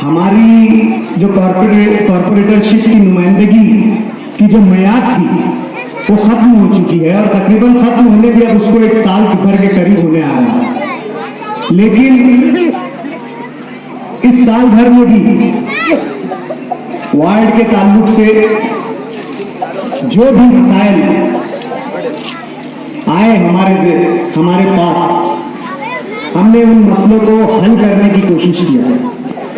हमारी जो कॉर्पोरेटरशिप की नुमाइंदगी की जो मियाद थी वो खत्म हो चुकी है और तकरीबन खत्म होने भी अब उसको 1 साल भर के करीब होने आ रहा है। लेकिन इस साल भर में भी वार्ड के ताल्लुक से जो भी मसाइल आए हमारे पास, हमने उन मसलों को हल करने की कोशिश किया।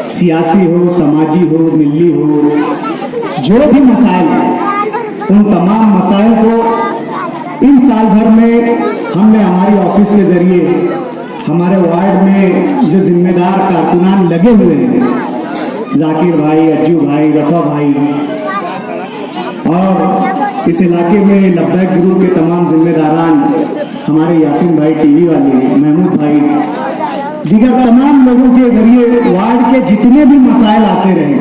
सियासी हो, समाजी हो, मिली हो, जो भी मसाइल हैं, उन तमाम मसाइल को इन साल भर में हमने हमारी ऑफिस के जरिए हमारे वार्ड में जो जिम्मेदार कारकुनान लगे हुए हैं, जाकिर भाई, अज्जू भाई, रफा भाई और इस इलाके में लब्बैक ग्रुप के तमाम जिम्मेदारान, हमारे यासीन भाई टीवी वाले, महमूद भाई, दीगर तमाम लोगों के जरिए वार्ड के जितने भी मसाइल आते रहे,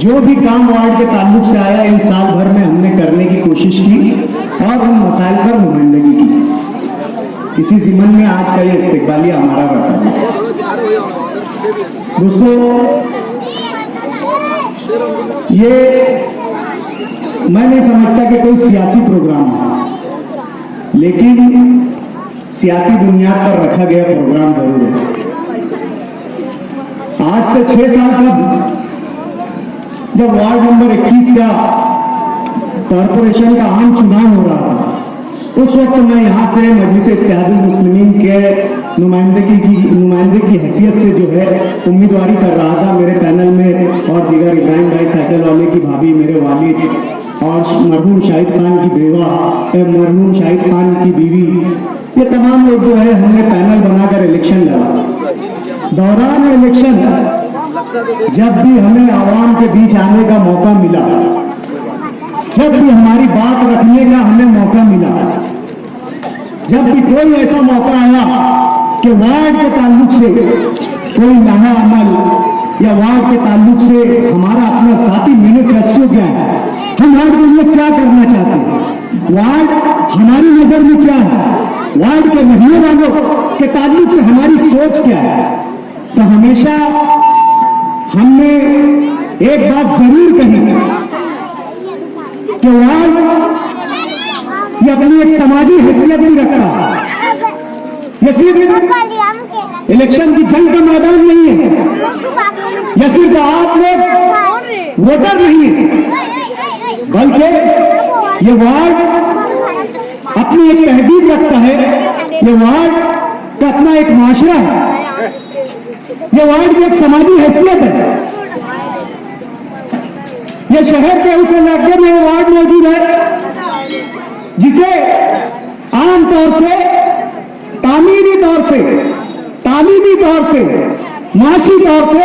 जो भी काम वार्ड के ताल्लुक से आया, इन साल भर में हमने करने की कोशिश की और उन मसाइल पर नुमाइंदगी की। इसी जिम्मन में आज का ये इस्तिकबालिया हमारा रखा है। दोस्तों, ये मैं नहीं समझता कि कोई सियासी प्रोग्राम है, लेकिन सियासी बुनियाद पर रखा गया प्रोग्राम जरूर है। आज से 6 साल कब जब वार्ड नंबर 21 का कॉर्पोरेशन का आम चुनाव हो रहा था, उस वक्त मैं यहाँ से मजलिस इत्तेहादुल मुस्लिमीन के नुमाइंदे की हैसियत से जो है उम्मीदवारी कर रहा था। मेरे पैनल में और दीगर इब्राहिम भाई साइकिल वाले की भाभी, मेरे वालिद और मरहूम शाहिद खान की बेवा, मरहूम शाहिद खान की बीवी, ये तमाम लोग जो है हमने पैनल बनाकर इलेक्शन लड़ा। दौरान इलेक्शन जब भी हमें आवाम के बीच आने का मौका मिला, जब भी हमारी बात रखने का हमें मौका मिला, जब भी कोई ऐसा मौका आया कि वार्ड के ताल्लुक से कोई नया अमल या वार्ड के ताल्लुक से हमारा अपना साथी मैनिफेस्टो क्या है, हम वार्ड के लिए क्या करना चाहते हैं, वार्ड हमारी नजर में क्या है, वार्ड के रहने वालों के ताल्लुक से हमारी सोच क्या है, तो हमेशा हमने एक बात जरूर कही कि वार्ड ये अपनी एक समाजी हैसियत भी रखता है। ये सिर्फ इलेक्शन की जंग का मैदान नहीं है, यह सिर्फ आप लोग वोटर नहीं है, बल्कि ये वार्ड अपनी एक तहजीब रखता है, ये वार्ड का अपना एक माशरा है, ये वार्ड की एक समाजी हैसियत है। ये शहर के उस इलाके में वार्ड मौजूद है जिसे आमतौर से तामीरी तौर से, तालीमी तौर से, माशी तौर से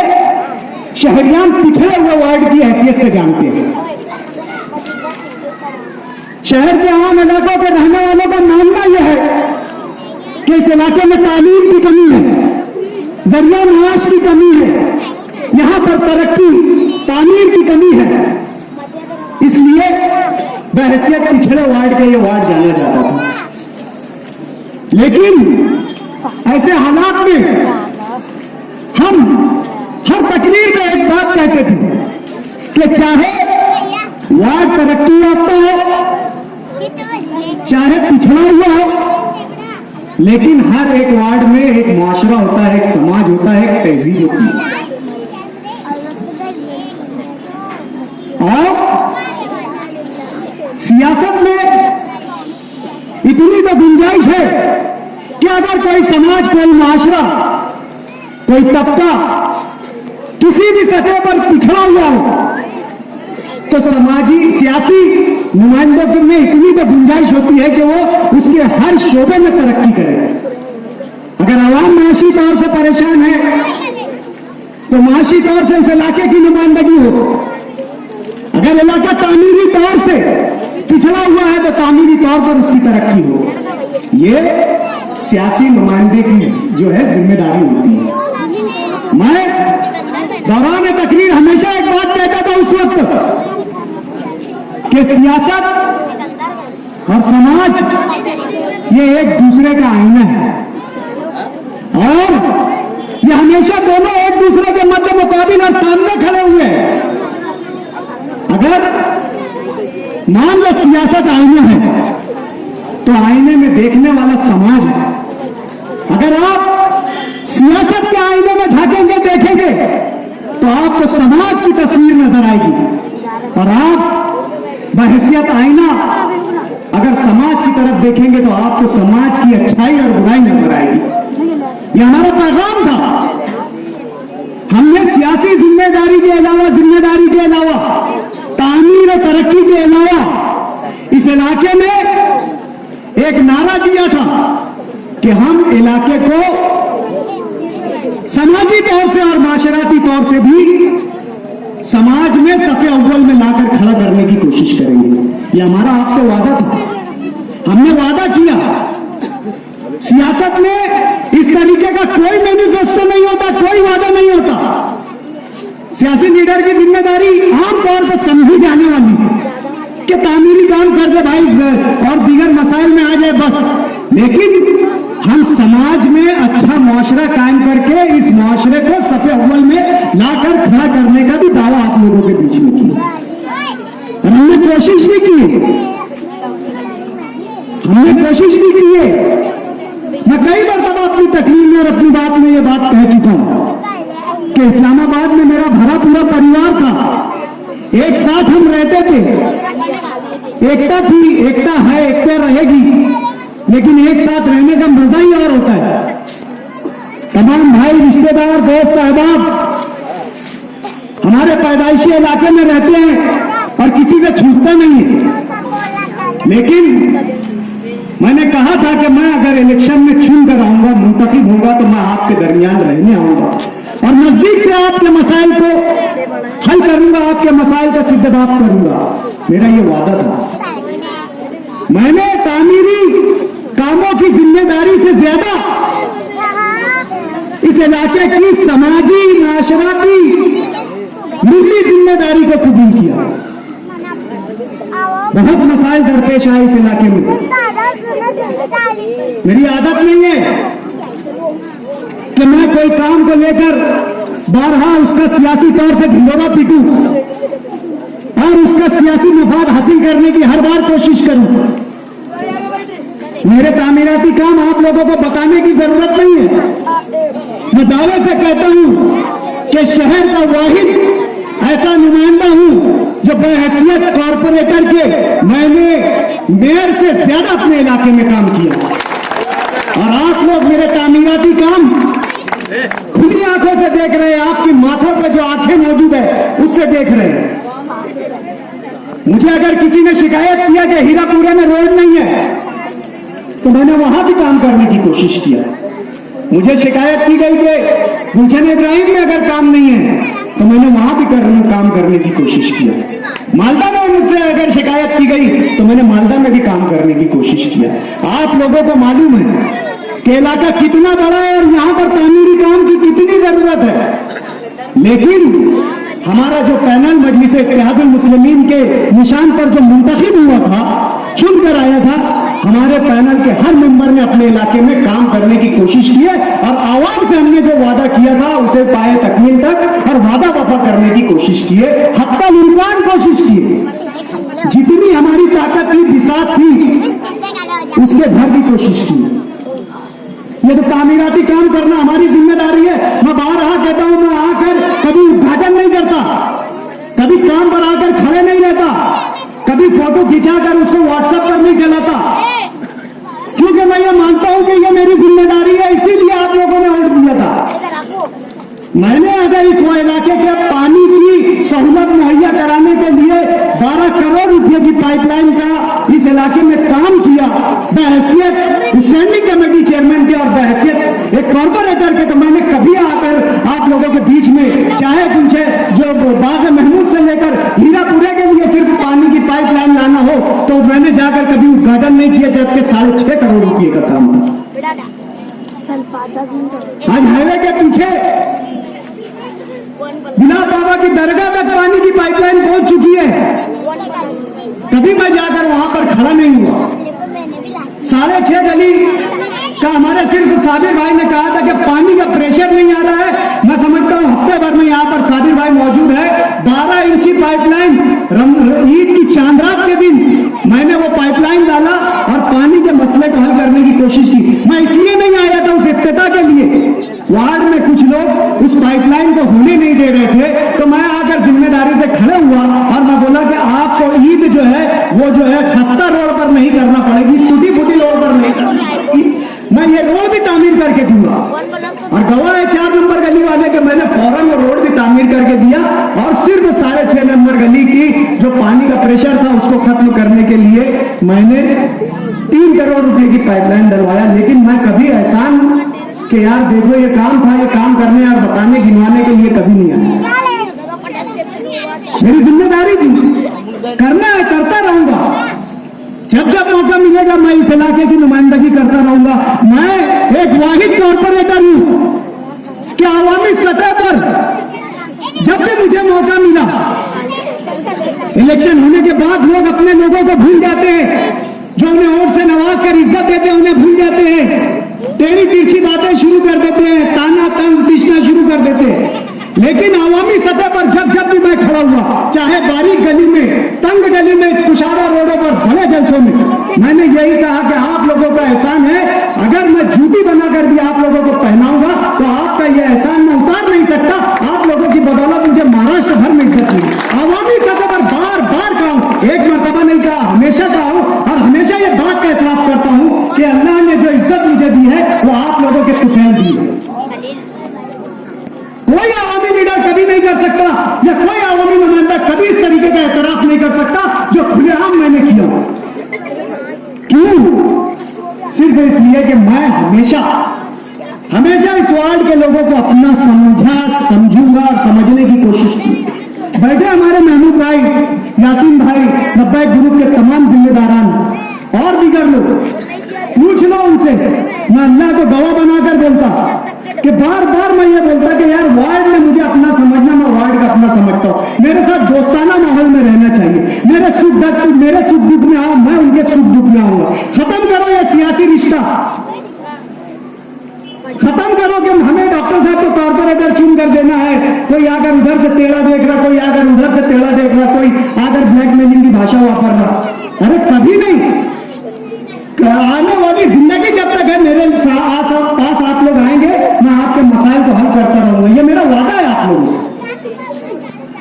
शहरियान पिछड़े हुए वार्ड की हैसियत से जानते हैं। शहर के आम इलाकों के रहने वालों का मानना यह है कि इस इलाके में तालीम की कमी है, जरिया माश की कमी है, यहां पर तरक्की तामीर की कमी है, इसलिए बहैसियत पिछड़े वार्ड के ये वार्ड जाना जाता था। लेकिन ऐसे हालात में हम हर तकरीर में एक बात कहते थे कि चाहे वार्ड तरक्की याफ्ता हो, चाहे पिछड़ा हुआ हो, लेकिन हर एक वार्ड में एक माशरा होता है, एक समाज होता है, एक तहजीब होती है। और सियासत में इतनी तो गुंजाइश है कि अगर कोई समाज, कोई माशरा, कोई तबका किसी भी सतह पर पिछड़ा हुआ हो, तो समाजी सियासी नुमाइंदों में इतनी तो गुंजाइश होती है कि वो उसके हर शोबे में तरक्की करे। अगर आवाम माशी तौर से परेशान है तो माशी तौर से उस इलाके की नुमाइंदगी हो, अगर इलाका तामीरी तौर से पिछड़ा हुआ है तो तामीरी तौर पर उसकी तरक्की हो। ये सियासी नुमाइंदे की जो है जिम्मेदारी होती है। मैं दौरान तकरीर हमेशा एक बात कहता था उस वक्त कि सियासत और समाज ये एक दूसरे का आईना है और ये हमेशा दोनों एक दूसरे के मध्य सियासत आईना है तो आईने में देखने वाला समाज है। अगर आप सियासत के आईने में झांकेंगे, देखेंगे, तो आपको समाज की तस्वीर नजर आएगी। और आप बहैसियत आईना अगर समाज की तरफ देखेंगे तो आपको समाज की अच्छाई और बुराई नजर आएगी। ये हमारा पैगाम था। हमने सियासी जिम्मेदारी के अलावा तामीर और तरक्की के अलावा इस इलाके में एक नारा दिया था कि हम इलाके को समाजी तौर से और माशराती तौर से भी समाज में सफ़े अव्वल में लाकर खड़ा करने की कोशिश करेंगे। ये हमारा आपसे वादा था। हमने वादा किया। सियासत में इस तरीके का कोई मैनिफेस्टो नहीं होता, कोई वादा नहीं होता। सियासी लीडर की जिम्मेदारी आमतौर पर समझी जाने वाली कि तामीरी काम कर दे भाई और दीगर मसाइल में आ जाए बस। लेकिन हम समाज में अच्छा मुआशरा कायम करके इस मुआशरे को सफ़े अव्वल में लाकर खड़ा करने का भी दावा आप लोगों के बीच में किया। हमने कोशिश भी की है। मैं कई मरतबा अपनी तकरीर में और अपनी बात में ये बात कह चुका हूं कि इस्लामाबाद में मेरा भरा पूरा परिवार था। एक साथ हम रहते थे। एकता थी, एकता है, एकता रहेगी, लेकिन एक साथ रहने का मजा ही और होता है। तमाम भाई, रिश्तेदार, दोस्त, अहबाब हमारे पैदाइशी इलाके में रहते हैं और किसी से छूटता नहीं है। लेकिन मैंने कहा था कि मैं अगर इलेक्शन में चुन कर आऊंगा, मुंतखब होगा, तो मैं आपके दरमियान रहने आऊंगा और नजदीक से आपके मसाइल को हल करूंगा, आपके मसाइल का सिद्दबाब करूंगा। मेरा ये वादा था। मैंने तामीरी कामों की जिम्मेदारी से ज्यादा इस इलाके की समाजी, माशराती, मिली जिम्मेदारी को कबूल किया। बहुत मसाइल दरपेश आए इस इलाके में। मेरी आदत नहीं है कि मैं कोई काम को लेकर बारहा उसका सियासी तौर से ढिंढोरा पीटूं और उसका सियासी मफाद हासिल करने की हर बार कोशिश करूं। मेरे तामीराती काम आप लोगों को बताने की जरूरत नहीं है। मैं दावे से कहता हूं कि शहर का वाहिद ऐसा नुमाइंदा हूं जो बहैसियत कॉर्पोरेटर के मैंने मेयर से ज्यादा अपने इलाके में काम किया। और आप लोग मेरे तामीराती काम खुली आंखों से देख रहे हैं। आपकी माथों पर जो आंखें मौजूद है उससे देख रहे हैं। मुझे अगर किसी ने शिकायत किया कि हीरापुरे में रोड नहीं है, तो मैंने वहां भी काम करने की कोशिश किया। मुझे शिकायत की गई कि गुलशन इब्राहिम में अगर काम नहीं है, तो मैंने वहां भी काम करने की कोशिश किया। मालदा में मुझसे अगर शिकायत की गई, तो मैंने मालदा में भी काम करने की कोशिश किया। आप लोगों को मालूम है कि इलाका कितना बड़ा है और यहाँ पर तामीरी काम की कितनी जरूरत है। लेकिन हमारा जो पैनल मजलिस इत्तेहादुल मुस्लिमीन के निशान पर जो मुंतखब हुआ था, चुन कर आया था, हमारे पैनल के हर मेंबर ने अपने इलाके में काम करने की कोशिश की है और आवाम से हमने जो वादा किया था उसे पाए तकमील तक और वादा वफा करने की कोशिश की है। हत्ता इम्कान कोशिश की है। जितनी हमारी ताकत थी, बिसात थी, उसके भर की कोशिश की है। ये तो तामीराती काम करना हमारी जिम्मेदारी है। मैं बाहर कहता हूं, मैं आकर कभी उद्घाटन नहीं करता, कभी काम पर आकर खड़े नहीं रहता, कभी फोटो खिंचाकर उसको व्हाट्सएप पर नहीं चलाता, क्योंकि मैं ये मानता हूं कि ये मेरी जिम्मेदारी है। इसीलिए आप लोगों ने वोट दिया था। मैंने अगर इस इलाके के पानी की सहूलत मुहैया कराने के लिए 12 करोड़ रुपए की पाइपलाइन का इस इलाके में काम किया, बहैसियत स्टैंडिंग कमेटी चेयरमैन के और बहैसियत एक कॉर्पोरेटर के, तो मैंने कभी आकर आप लोगों के बीच में चाहे पूछे जो बाग महमूद से लेकर हीरापुरे के लिए सिर्फ पानी की पाइपलाइन लाना हो, तो मैंने जाकर कभी उद्घाटन नहीं किया, जबकि 6.5 करोड़ रुपए का काम था। आज हाईवे के पीछे बिना बाबा की दरगाह तक पानी की पाइपलाइन पहुंच चुकी है। कभी मैं जाकर वहां पर खड़ा नहीं हुआ। 6.5 गली का हमारे सिर्फ साबिर भाई ने कहा था कि पानी का प्रेशर नहीं आ रहा है। मैं समझता हूं हफ्ते भर में यहाँ पर साबिर भाई मौजूद है, 12 इंची पाइपलाइन ईद की चांद रात के दिन मैंने वो पाइपलाइन डाला और पानी के मसले को हल करने की कोशिश की। मैं इसलिए नहीं आया था उस इफ्तिताह के लिए, वार्ड में कुछ लोग उस पाइपलाइन को होने नहीं दे रहे थे, तो मैं आकर जिम्मेदारी से खड़े हुआ और मैं बोला कि आपको ईद जो है वो जो है खस्ता रोड पर नहीं करना पड़ेगी, टूटी फूटी रोड पर नहीं करना पड़ेगी, मैं ये रोड भी तामीर करके दूंगा। और गवाह है 4 नंबर गली वाले के मैंने फौरन वो रोड भी तामीर करके दिया और सिर्फ 6.5 नंबर गली की जो पानी का प्रेशर था उसको खत्म करने के लिए मैंने 3 करोड़ रुपए की पाइपलाइन डलवाया। लेकिन मैं कभी एहसान कि यार देखो ये काम था, ये काम करने और बताने गिनवाने के लिए कभी नहीं आया। मेरी जिम्मेदारी थी, करना है, करता रहूंगा। जब जब मौका मिलेगा मैं इस इलाके की नुमाइंदगी करता रहूंगा। मैं एक वाहिद कॉर्पोरेटर हूं कि आवामी सतह पर जब भी मुझे मौका मिला, इलेक्शन होने के बाद लोग अपने लोगों को भूल जाते हैं, जो उन्हें वोट से नवाज कर इज्जत देते हैं उन्हें भूल जाते हैं, टेढ़ी तिरछी बातें शुरू कर देते हैं, ताना तंज तीसना शुरू कर देते हैं। लेकिन आवामी सतह पर जब जब भी मैं खड़ा हुआ, चाहे बारीक गली में, तंग गली में, कुशादा रोडों पर, बड़े जलसों में, मैंने यही कहा कि आप लोगों का एहसान है, अगर मैं जूती बनाकर भी आप लोगों को पहनाऊंगा तो आपका यह एहसान मैं उतार नहीं सकता। आप लोगों की बदौलत मुझे महाराष्ट्र भर में इज्जत मिली। आवामी सतह पर बार बार कहा हूं, एक मरतबा नहीं कहा, हमेशा कहा हूं और हमेशा ये बात का एतराफ करता हूं कि अल्लाह ने जो इज्जत मुझे दी है वो आप लोगों के तुफैल दी है। कोई आवामी लीडर कभी नहीं कर सकता या कोई आवामी नुमाइंदा कभी इस तरीके का एतराफ नहीं कर सकता जो खुलेआम मैंने किया। क्यों? सिर्फ इसलिए कि मैं हमेशा इस वार्ड के लोगों को अपना समझूंगा और समझने की कोशिश की। बैठे हमारे महमूद भाई, यासीन भाई, लब्बैक ग्रुप के तमाम जिम्मेदारान और दीगर लोग, पूछ लो उनसे। मैं अल्लाह को गवाह बनाकर बोलता कि बार बार मैं ये बोलता कि यार वार्ड में मुझे अपना समझना, मैं वार्ड का अपना समझता हूं। मेरे साथ दोस्ताना माहौल में रहना चाहिए। मेरे सुख दुख में आओ, मैं उनके सुख दुख में आऊंगा। खत्म करो ये सियासी रिश्ता, खत्म करो कि हमें डॉक्टर साहब को कॉर्पोरेटर चुन कर देना है। कोई आकर उधर से टेढ़ा देख रहा, कोई आकर उधर से टेढ़ा देख रहा, कोई आकर ब्लैकमेलिंग की भाषा वापर रहा। अरे कभी नहीं। आने वाली जिंदगी जब तक है मेरे पास आप लोग आएंगे, मैं आपके मसाइल को हल करता रहूंगा। ये मेरा वादा है आप लोगों से।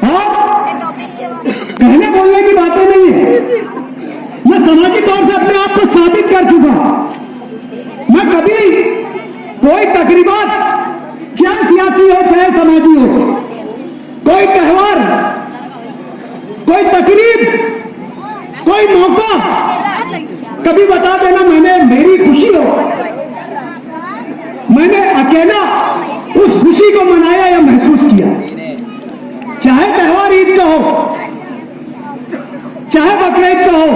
और कहने बोलने की बातें नहीं है, मैं सामाजिक तौर से अपने आप को साबित कर चुका। मैं कभी कोई तकरीबात, चाहे सियासी हो चाहे समाजी हो, कोई त्योहार, कोई तकरीब, कोई मौका कभी बता देना मेरी खुशी हो, मैंने अकेला उस खुशी को मनाया या महसूस किया। चाहे त्योहार ईद का हो, चाहे बकरीद का हो,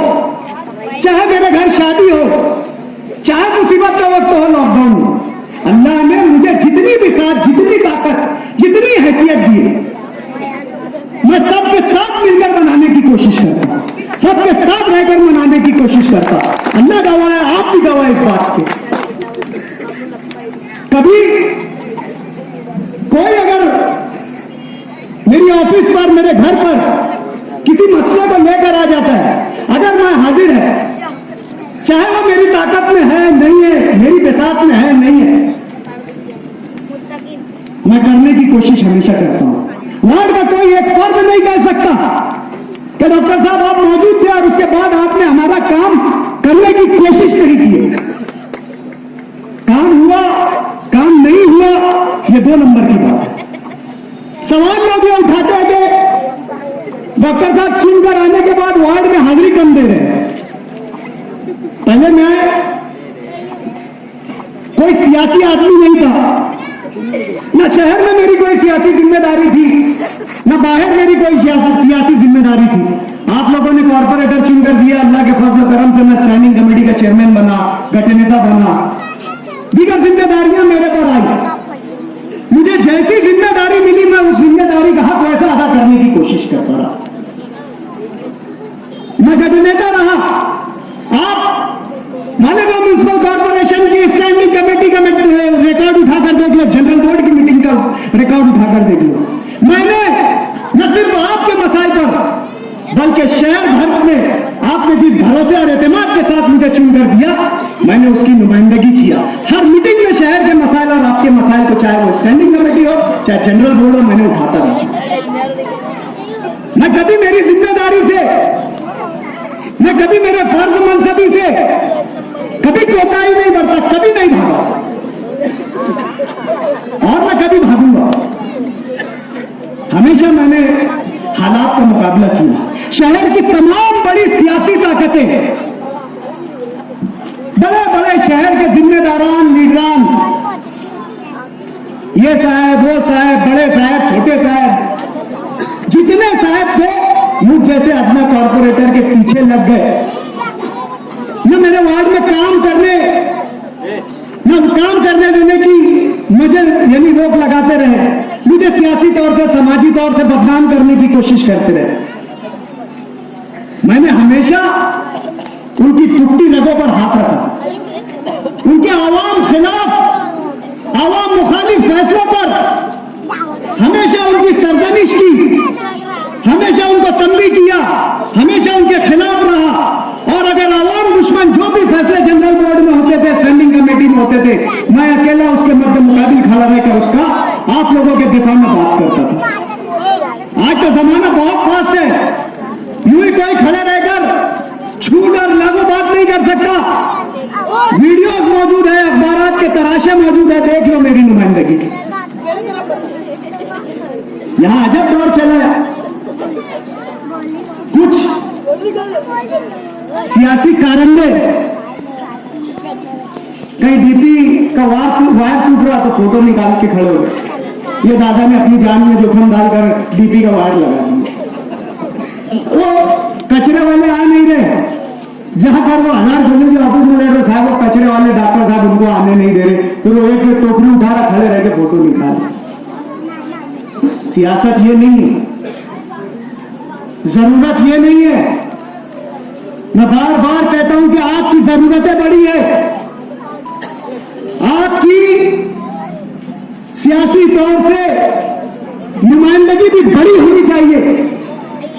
चाहे मेरे घर शादी हो, चाहे मुसीबत का वक्त हो, लॉकडाउन हो, अल्लाह ने मुझे जितनी भी साथ, जितनी ताकत, जितनी हैसियत दी है, मैं सबके साथ मिलकर बनाने की कोशिश करता, सबके साथ रहकर मनाने की कोशिश करता। अल्लाह गवाह है, आप भी गवाह इस बात के। कभी कोई अगर मेरी ऑफिस पर, मेरे घर पर किसी मसले को लेकर आ जाता है, अगर मैं हाजिर है, चाहे वो मेरी ताकत में है नहीं है, मेरी बिसात में है नहीं है, मैं करने की कोशिश हमेशा करता हूं। वार्ड का कोई एक फर्द नहीं कह सकता कि डॉक्टर साहब आप मौजूद थे और उसके बाद आपने हमारा काम करने की कोशिश नहीं की। काम हुआ, काम नहीं हुआ, ये 2 नंबर की बात है। सवाल लोग ये उठाते हैं कि डॉक्टर साहब चुनकर आने के बाद वार्ड में हाजिरी कम दे रहे हैं। पहले मैं कोई सियासी आदमी नहीं था, न शहर में मेरी कोई सियासी जिम्मेदारी थी, न बाहर मेरी कोई सियासी जिम्मेदारी थी। आप लोगों ने कॉर्पोरेटर चुनकर दिया, अल्लाह के फजल करम से मैं स्टैंडिंग कमेटी का चेयरमैन बना, गठनेता बना, दीगर जिम्मेदारियां मेरे पर आई। मुझे जैसी जिम्मेदारी मिली मैं उस जिम्मेदारी का हक वैसा अदा करने की कोशिश करता रहा। मैं गठनेता रहा। आप मालेगांव म्युनिसिपल कॉर्पोरेशन की स्टैंडिंग कमेटी का रिकॉर्ड उठाकर देख लो, जनरल बोर्ड की मीटिंग का रिकॉर्ड उठाकर देख लो। मैंने न सिर्फ आप बल्कि शहर भर में आपने जिस भरोसे और एतमाद के साथ मुझे चुनकर दिया, मैंने उसकी नुमाइंदगी किया। हर मीटिंग में शहर के मसाइल और आपके मसाइल को, चाहे वो स्टैंडिंग कमेटी हो चाहे जनरल बोर्ड हो, मैंने उठाता रहा। मैं कभी मेरी जिम्मेदारी से, मैं कभी मेरे फर्ज मनसबी से कभी कोताही नहीं बरता, कभी नहीं भागा और मैं कभी भागूंगा। हमेशा मैंने हालात का मुकाबला किया। शहर की तमाम बड़ी सियासी ताकतें, बड़े बड़े शहर के जिम्मेदारान, लीडरान, ये साहब वो साहब, बड़े साहब छोटे साहब, जितने साहब थे मुझ जैसे अपना कॉर्पोरेटर के पीछे लग गए। न मेरे वार्ड में काम करने देने की मुझे यानी रोक लगाते रहे, मुझे सियासी तौर से, समाजी तौर से बदनाम करने की कोशिश करते रहे। मैंने हमेशा उनकी टूटी रगों पर हाथ रखा, उनके आवाम खिलाफ, आवाम मुखालिफ फैसलों पर हमेशा उनकी सरजनिश की, हमेशा उनको तंबीह किया, हमेशा उनके खिलाफ रहा। और अगर आवाम दुश्मन जो भी फैसले जनरल बोर्ड में होते थे, स्टैंडिंग कमेटी में होते थे, मैं अकेला उसके मध्य मुकाबिल खड़ा रहकर उसका आप लोगों के दिफा में बात करता था। आज का जमाना बहुत फास्ट है, यूं ही कोई खड़े रहकर छूट और लागू बात नहीं कर सकता। वीडियोस मौजूद है, अखबारात के तराशे मौजूद है, देख लो मेरी नुमाइंदगी की। यहां अजब दौर चला है। कुछ सियासी कारंडे, कहीं डीपी का वायर टूट रहा तो फोटो निकाल के खड़े हो गए। ये दादा ने अपनी जान में जोखिम डालकर डीपी का वायर लगा दिया। वो कचरे वाले आ नहीं रहे, जहां पर वो हजार खोले जो ऑफिस में रह रहे साहब, वो कचरे वाले डॉक्टर साहब उनको आने नहीं दे रहे, तो वो एक टोकरी उठा रहा, खड़े रह के फोटो निकाल। सियासत ये नहीं है, जरूरत ये नहीं है। मैं बार बार कहता हूं कि आपकी जरूरतें बड़ी है, आपकी सियासी तौर से नुमाइंदगी भी बड़ी होनी चाहिए।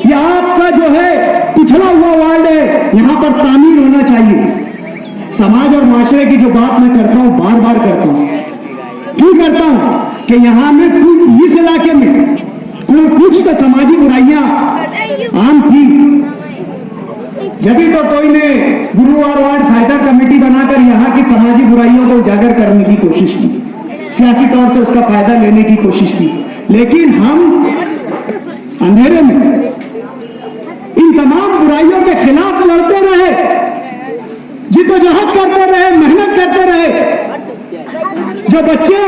ये आपका जो है पिछड़ा हुआ वार्ड है, यहां पर तामीर होना चाहिए। समाज और माशरे की जो बात मैं करता हूं, बार बार करता हूं, क्यों करता हूं कि यहां में इस इलाके में कुछ तो समाजी बुराइयां आम थी, जब तो कोई ने गुरुवार वार्ड फायदा कमेटी बनाकर यहां की समाजी बुराइयों को उजागर करने की कोशिश की, सियासी तौर से उसका फायदा लेने की कोशिश की। लेकिन हम अंधेरे में इन तमाम बुराइयों के खिलाफ लड़ते रहे, जिद्दोजहद करते रहे, मेहनत करते रहे। जो बच्चे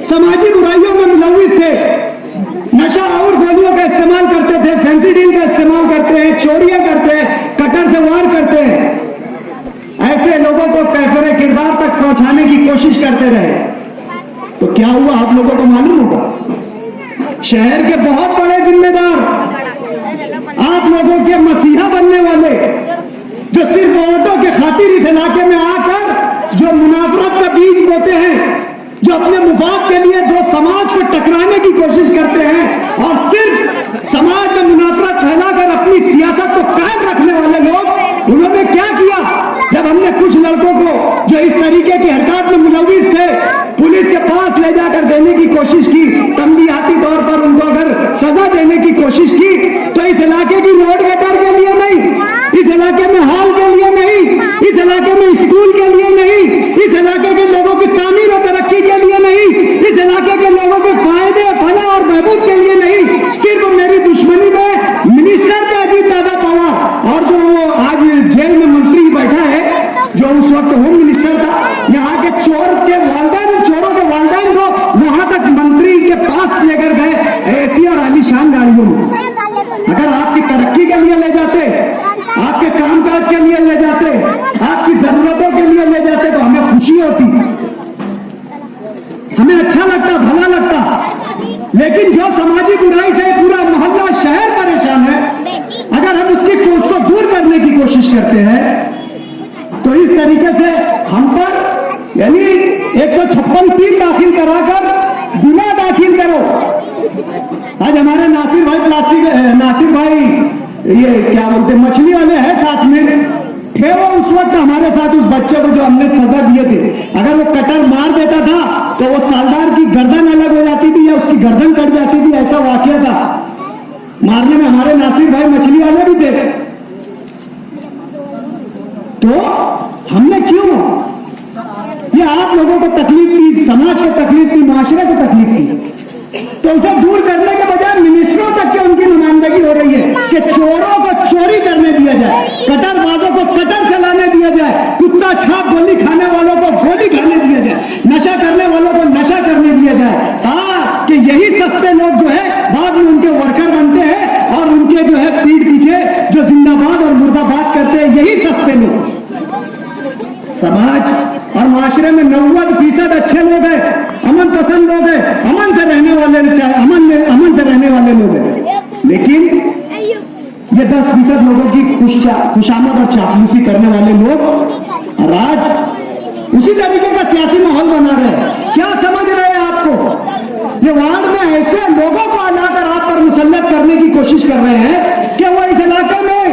समाजी बुराइयों में मुलविस थे, नशा और गोलियों का इस्तेमाल करते थे, फेंसिडिल का इस्तेमाल करते हैं, चोरियां करते हैं, कटर से वार करते हैं, ऐसे लोगों को कैफरे किरदार तक पहुंचाने की कोशिश करते रहे, तो क्या हुआ आप लोगों को मालूम होगा। शहर के बहुत बड़े जिम्मेदार, आप लोगों के मसीहा बनने वाले, जो सिर्फ वोटों के खातिर इस इलाके में आकर जो मुनाफरत का बीज बोते हैं, जो अपने मुफाद के लिए दो समाज को टकराने की कोशिश करते हैं और सिर्फ समाज में मुनाफरत फैलाकर अपनी सियासत को कायम रखने वाले लोग, उन्होंने क्या किया। जब हमने कुछ लड़कों को जो इस तरीके की हरकत में मुलविस थे पुलिस के पास ले जाकर देने की कोशिश की, तंबीहाती तौर पर उनको अगर सजा देने की कोशिश की, तो इस इलाके की रोड गटर के लिए नहीं, इस इलाके में हॉल के लिए नहीं, इस इलाके में स्कूल के लिए नहीं, इस इलाके के लोगों की तामीर और तरक्की के लिए नहीं, इस इलाके के लोगों के फायदे, फलाह और महबूद के लिए नहीं, सिर्फ मेरी दुश्मनी में मिनिस्टर थे अजीत दादा पवार, और जो वो आज जेल में मंत्री बैठा है, जो उस वक्त होम मिनिस्टर था, यहाँ के चोरों के वालदान को वहां तक मंत्री के पास लेकर गए एसी और आलीशान गाड़ियों में। अगर आपकी तरक्की के लिए ले जाते, आपके कामकाज के लिए ले जाते, आपकी जरूरतों के लिए ले जाते, तो हमें खुशी होती, हमें अच्छा लगता, भला लगता। लेकिन जो समाजी बुराई से पूरा मोहल्ला, शहर परेशान है, अगर हम उसको दूर करने की कोशिश करते हैं, तो इस तरीके से हम पर यानी 156(3) दाखिल कराकर गुनाह दाखिल करो। आज हमारे नासिर भाई ये क्या बोलते मछली वाले हैं साथ में थे, वो उस वक्त हमारे साथ उस बच्चे को जो हमने सजा दिए थे, अगर वो कटर मार देता था तो वो सालदार की गर्दन अलग हो जाती थी या उसकी गर्दन कट जाती थी, ऐसा वाकया था। मारने में हमारे नासिर भाई मछली वाले भी थे। तो हमने क्यों ये आप लोगों को तकलीफ दी, समाज को तकलीफ दी, माशरे को तकलीफ दी, तो उसे दूर करने के बजाय मिनिस्टरों तक की उनकी नुमाइंदगी हो रही है कि चोरों को चोरी करने दिया जाए, कटरबाजों को कटर चलाने दिया जाए, कुत्ता छाप गोली खाने वालों को गोली खाने दिया जाए, नशा करने वालों को नशा करने दिया जाए, कि यही सस्ते लोग जो है बाद में उनके वर्कर बनते हैं और उनके जो है पीठ पीछे जो जिंदाबाद और मुर्दाबाद करते हैं, यही सस्ते लोग। समाज और माशरे में 90% अच्छे लोग हैं, अमन पसंद लोग हैं, अमन से रहने वाले अमन से रहने वाले लोग हैं, लेकिन ये 10% लोगों की खुशामद और चापलूसी करने वाले लोग और आज उसी तरीके का सियासी माहौल बना रहे हैं। क्या समझ रहे हैं आपको? ये वार्ड में ऐसे लोगों को लाकर आप पर मुसल्लत करने की कोशिश कर रहे हैं कि वो इस इलाके में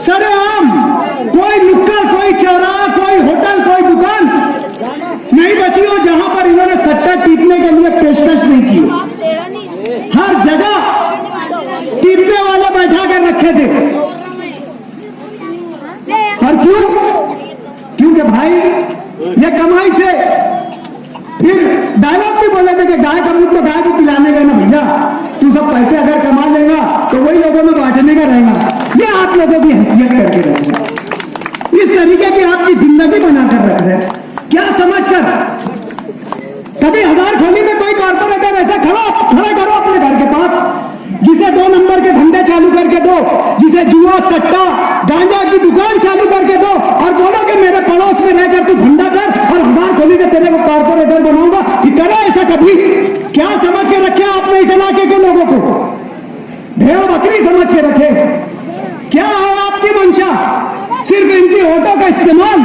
सरेआम कोई नुक्कड़, कोई चौराहा, कोई होटल, कोई दुकान नहीं बची हो जहां पर इन्होंने सट्टा टीपने के लिए पेशकश नहीं की हो। हर जगह टीपने वाले बैठा कर रखे थे। और क्यों? क्योंकि भाई ये कमाई से फिर डायलॉग भी बोले थे कि गाय का दूध तो गाय को पिलाने का ना भैया, तू सब पैसे अगर कमा लेगा तो वही लोगों में बांटने का रहेगा। ये आप लोगों की हैसियत करके रखेगा, इस तरीके की आपकी जिंदगी बनाकर रख रहे। क्या समझकर कभी हजार खोली में कोई कॉर्पोरेटर ऐसा खड़ा करो अपने घर के पास, जिसे 2 नंबर के धंधे चालू करके दो, जिसे जुआ सट्टा गांजा की दुकान चालू करके दो और बोलो कि मेरे पड़ोस में रहकर तू धंधा कर और हजार खोली से तेरे को कॉर्पोरेटर बनाऊंगा। ये करे ऐसा कभी? क्या समझ के रखे आपने इस इलाके के लोगों को? भेड़ बकरी समझ के रखे? क्या है आपकी मंशा? सिर्फ इनकी वोटों का इस्तेमाल,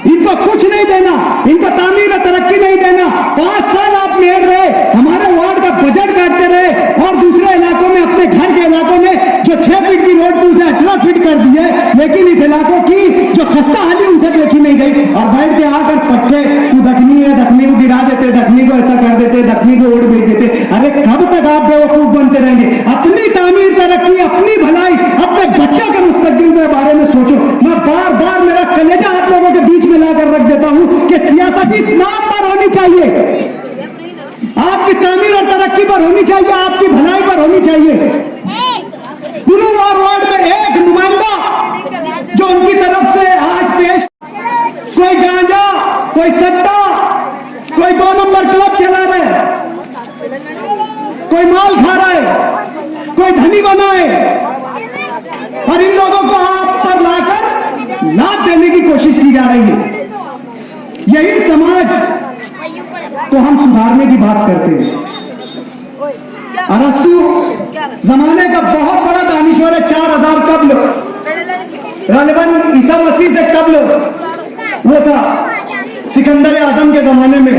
इनको कुछ नहीं देना, इनको तामीर तरक्की नहीं देना। 5 साल आप मेयर रहे, हमारे वार्ड का बजट काटते रहे और दूसरे इलाकों में, अपने घर के इलाकों में जो 6 फीट की रोड थी उसे 18 फीट कर दी है, लेकिन इस इलाकों की जो खस्ता हाली उनसे देखी नहीं गई। और बैठ के आकर पट्टे, तू दखनी है, दखनी को गिरा देते, दखनी को ऐसा कर देते, दखनी को वोट भेज देते। अरे कब तक आप बेवकूफ बनते रहेंगे? अपनी तामीर तरक्की, अपनी भलाई, अपने बच्चों के मुस्तकबिल के बारे में सोचो। मैं बार बार मेरा कलेजा आप लोगों के बीच में लाकर रख देता हूं कि सियासत इस नाम पर होनी चाहिए, आपकी तामीर और तरक्की पर होनी चाहिए, आपकी भलाई पर होनी चाहिए। गुरुवार वार्ड में एक नुमाइंदा जो उनकी तरफ से आज पेश, कोई गांजा, कोई सट्टा, कोई 2 नंबर क्लब चला रहे, कोई माल खा रहा है, कोई धनी बना है, और इन लोगों को आप पर लाकर लाभ देने की कोशिश की जा रही है। यही समाज को हम सुधारने की बात करते हैं। अरस्तु जमाने का बहुत बड़ा दानिश्वर है, 4000 कब्ल गलबन ईसा मसीह से कब्ल वो था सिकंदर आजम के जमाने में,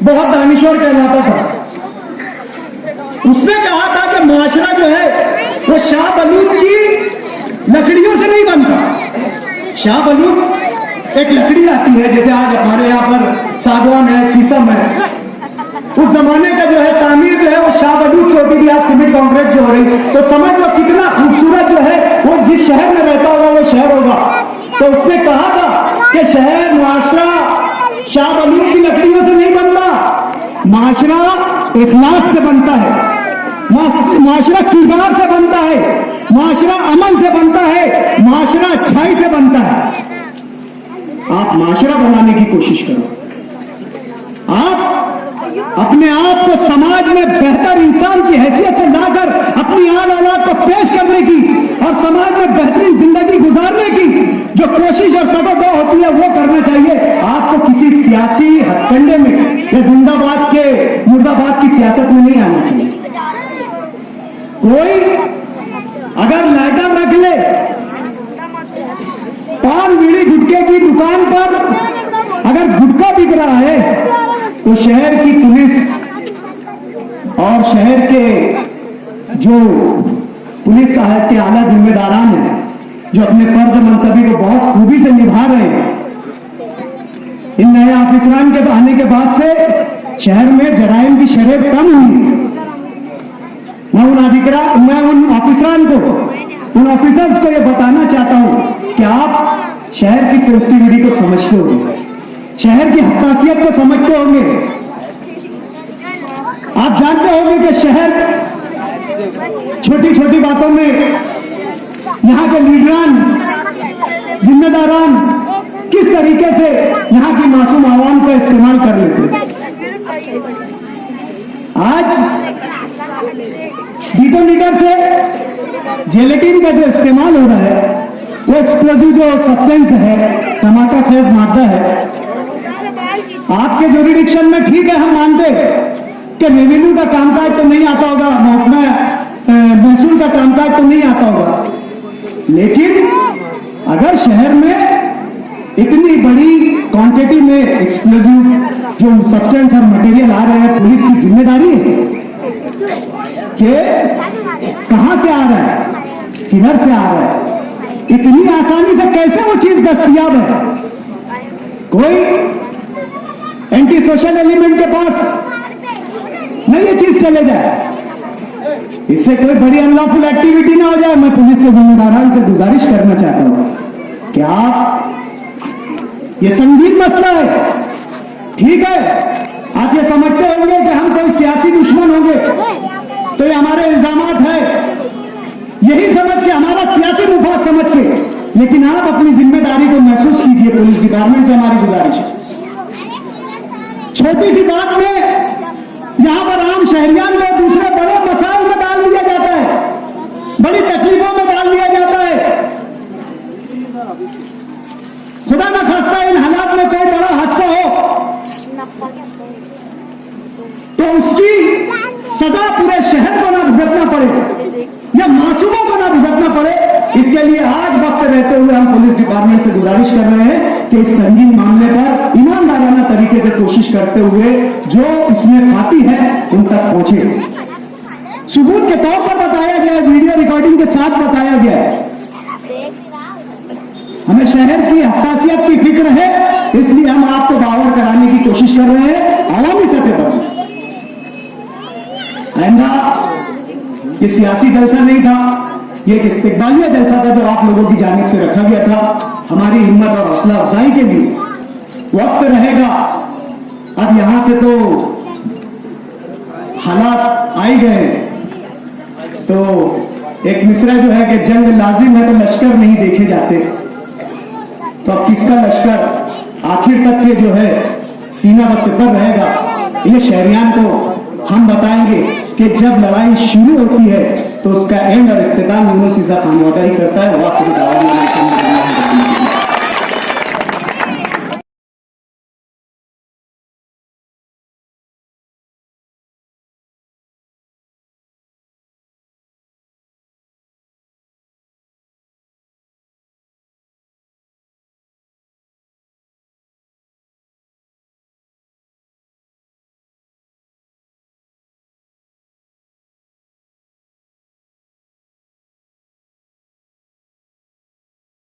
बहुत दानिश्वर कहलाता था। उसने कहा था कि माशरा जो है वो शाह बलूत की लकड़ियों से नहीं बनता। शाह बलूत एक लकड़ी आती है, जैसे आज हमारे यहाँ पर सागवान है, शीशम है। उस जमाने का जो है तामीर जो है वो शाह बलूत से होती थी। आज सिविल कॉम्प्लेक्स जो हो रही, तो समझ लो कितना खूबसूरत जो है वो जिस शहर में रहता होगा वो शहर होगा। तो उसने कहा था कि शहर माशरा शाह बलूत की लकड़ियों से नहीं बनता, माशरा इखलाक से बनता है, माशरा किरदार से बनता है, माशरा अमल से बनता है, माशरा अच्छाई से बनता है। आप माशरा बनाने की कोशिश करो। आप अपने आप को समाज में बेहतर इंसान की हैसियत से लाकर अपनी आन औलाद को पेश करने की और समाज में बेहतरीन जिंदगी गुजारने की जो कोशिश और तवज्जो होती है वो करना चाहिए। आपको किसी सियासी हथकंडे में या जिंदाबाद के मुर्दाबाद की सियासत में नहीं आना चाहिए। कोई अगर लाइटर रख ले, पान बीड़ी गुटखे की दुकान पर अगर गुटखा बिक रहा है, तो शहर की पुलिस और शहर के जो पुलिस के आला जिम्मेदारान हैं जो अपने फर्ज मनसबी को बहुत खूबी से निभा रहे हैं। इन नए ऑफिसरान के आने के बाद से शहर में जराइम की शरह कम हुई। मैं उन ऑफिसरान को, उन ऑफिसर्स को यह बताना चाहता हूं कि आप शहर की सेंसिटिविटी को समझते होंगे, शहर की हसासियत को समझते होंगे। आप जानते होंगे कि शहर छोटी छोटी बातों में यहां के लीडरान, जिम्मेदारान किस तरीके से यहां की मासूम आवाम का इस्तेमाल कर लेते हैं। आज डिटोनेटर से जेलेटिन का जो इस्तेमाल हो रहा है, वो एक्सप्लोजिव जो सब्सटेंस है, धमाका खेज मादा है। आपके जुरिडिक्शन में ठीक है, हम मानते कि रेवेन्यू का कामकाज तो नहीं आता होगा, महसूल का कामकाज तो नहीं आता होगा, लेकिन अगर शहर में इतनी बड़ी क्वांटिटी में एक्सप्लोजिव जो सब्सटेंस और मटेरियल आ रहे हैं, पुलिस की जिम्मेदारी है कि कहां से आ रहा है, किधर से आ रहा है, इतनी आसानी से कैसे वो चीज दस्तयाब है। कोई एंटी सोशल एलिमेंट के पास नहीं ये चीज चले जाए, इससे कोई बड़ी अनलॉफुल एक्टिविटी ना हो जाए। मैं पुलिस के जिम्मेदारान से गुजारिश करना चाहता हूं कि आप, ये संगीन मसला है, ठीक है, आप ये समझते होंगे कि हम कोई सियासी दुश्मन होंगे तो ये हमारे इल्जामात है, यही समझ के, हमारा सियासी मुफाद समझ के, लेकिन आप अपनी जिम्मेदारी को महसूस कीजिए। पुलिस डिपार्टमेंट से हमारी गुजारिश है, छोटी सी बात में यहां पर आम शहरियान को दूसरे बड़े मसाइल में डाल दिया जाता है, बड़ी तकलीफों में डाल दिया जाता है। खुदा ना खास्ता इन हालात में कोई बड़ा हादसा हो तो उसकी सजा पूरे शहर को ना भुगतना पड़े या मासूमों को ना भुगतना पड़े। इसके लिए आज वक्त रहते हुए हम पुलिस डिपार्टमेंट से गुजारिश कर रहे हैं कि इस संगीन मामले पर ईमानदाराना तरीके से कोशिश करते हुए जो इसमें खाती है उन तक पहुंचे। सबूत के तौर पर बताया गया है, वीडियो रिकॉर्डिंग के साथ बताया गया है। हमें शहर की हसासियत की फिक्र है, इसलिए हम आपको बावर कराने की कोशिश कर रहे हैं आवामी सतह पर। ये सियासी जलसा नहीं था, ये एक इस्तिकबालिया जलसा था जो आप लोगों की जानिब से रखा गया था हमारी हिम्मत और हौसला अफजाई के लिए। वक्त रहेगा, अब यहां से तो हालात आ ही गए, तो एक मिसरा जो है कि जंग लाजिम है तो लश्कर नहीं देखे जाते। तो अब किसका लश्कर आखिर तक के जो है सीना व सिपर रहेगा, ये शहरियान को हम बताएंगे कि जब लड़ाई शुरू होती है तो उसका एंड और इख्तिताम यूनुस ईसा खानवादा ही करता है।